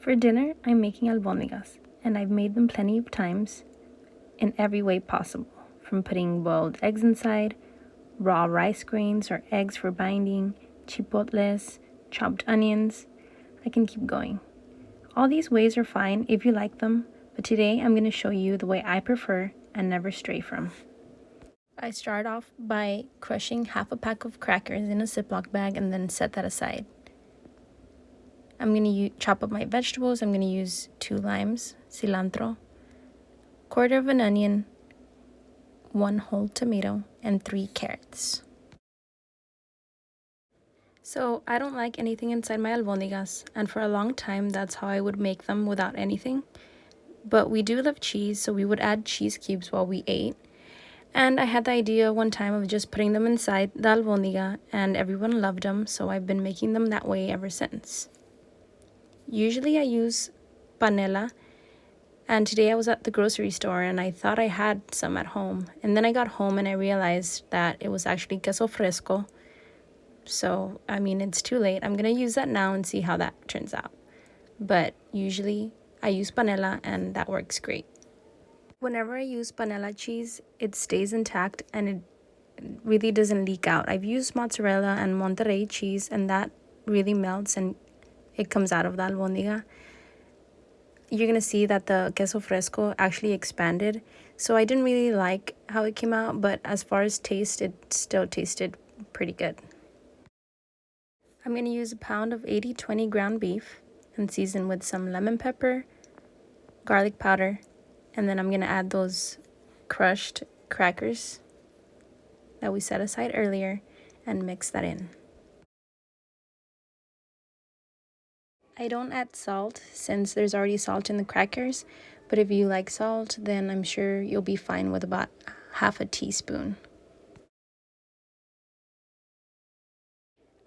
For dinner, I'm making albondigas, and I've made them plenty of times in every way possible, from putting boiled eggs inside, raw rice grains or eggs for binding, chipotles, chopped onions. I can keep going. All these ways are fine if you like them, but today I'm going to show you the way I prefer and never stray from. I start off by crushing half a pack of crackers in a Ziploc bag and then set that aside. I'm going to chop up my vegetables. I'm going to use 2 limes, cilantro, quarter of an onion, 1 whole tomato, and 3 carrots. So I don't like anything inside my albondigas, and for a long time that's how I would make them without anything. But we do love cheese, so we would add cheese cubes while we ate. And I had the idea one time of just putting them inside the albondiga, and everyone loved them, so I've been making them that way ever since. Usually I use panela, and today I was at the grocery store and I thought I had some at home. And then I got home and I realized that it was actually queso fresco. So, it's too late. I'm going to use that now and see how that turns out. But usually I use panela and that works great. Whenever I use panela cheese, it stays intact and it really doesn't leak out. I've used mozzarella and Monterey cheese and that really melts and it comes out of the albondiga. You're going to see that the queso fresco actually expanded. So I didn't really like how it came out, but as far as taste, it still tasted pretty good. I'm going to use a pound of 80/20 ground beef and season with some lemon pepper, garlic powder, and then I'm going to add those crushed crackers that we set aside earlier and mix that in. I don't add salt since there's already salt in the crackers, but if you like salt, then I'm sure you'll be fine with about half a teaspoon.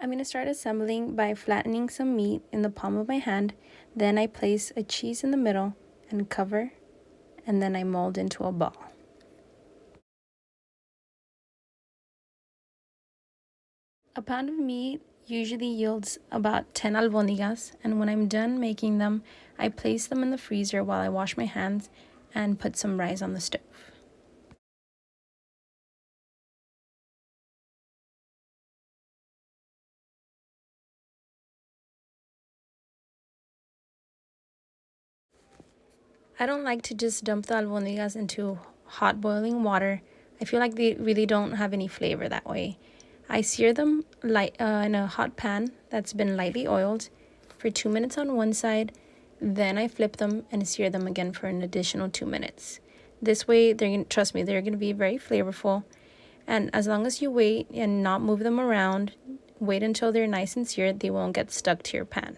I'm going to start assembling by flattening some meat in the palm of my hand. Then I place a cheese in the middle and cover, and then I mold into a ball. A pound of meat usually yields about 10 albondigas, and when I'm done making them, I place them in the freezer while I wash my hands and put some rice on the stove. I don't like to just dump the albondigas into hot boiling water. I feel like they really don't have any flavor that way. I sear them in a hot pan that's been lightly oiled for 2 minutes on one side. Then I flip them and sear them again for an additional 2 minutes. This way, trust me, they're going to be very flavorful. And as long as you wait and not move them around, wait until they're nice and seared, they won't get stuck to your pan.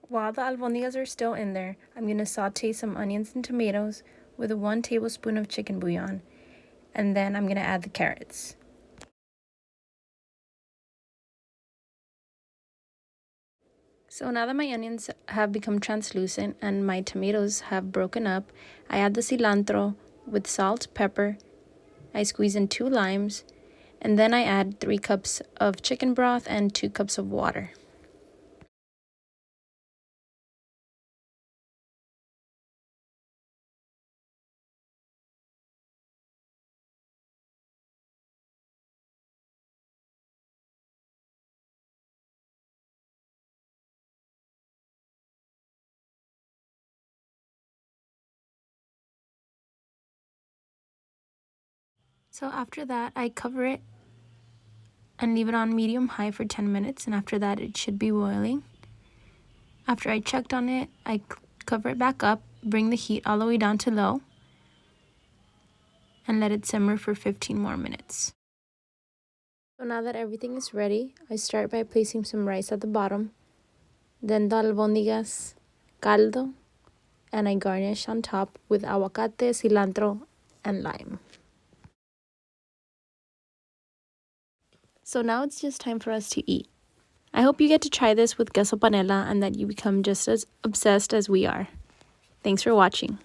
While the albondigas are still in there, I'm going to saute some onions and tomatoes with 1 tablespoon of chicken bouillon, and then I'm going to add the carrots. So now that my onions have become translucent and my tomatoes have broken up, I add the cilantro with salt, pepper. I squeeze in 2 limes, and then I add 3 cups of chicken broth and 2 cups of water. So after that, I cover it and leave it on medium-high for 10 minutes, and after that it should be boiling. After I checked on it, I cover it back up, bring the heat all the way down to low, and let it simmer for 15 more minutes. So now that everything is ready, I start by placing some rice at the bottom, then the albondigas, caldo, and I garnish on top with aguacate, cilantro, and lime. So now it's just time for us to eat. I hope you get to try this with queso panela and that you become just as obsessed as we are. Thanks for watching.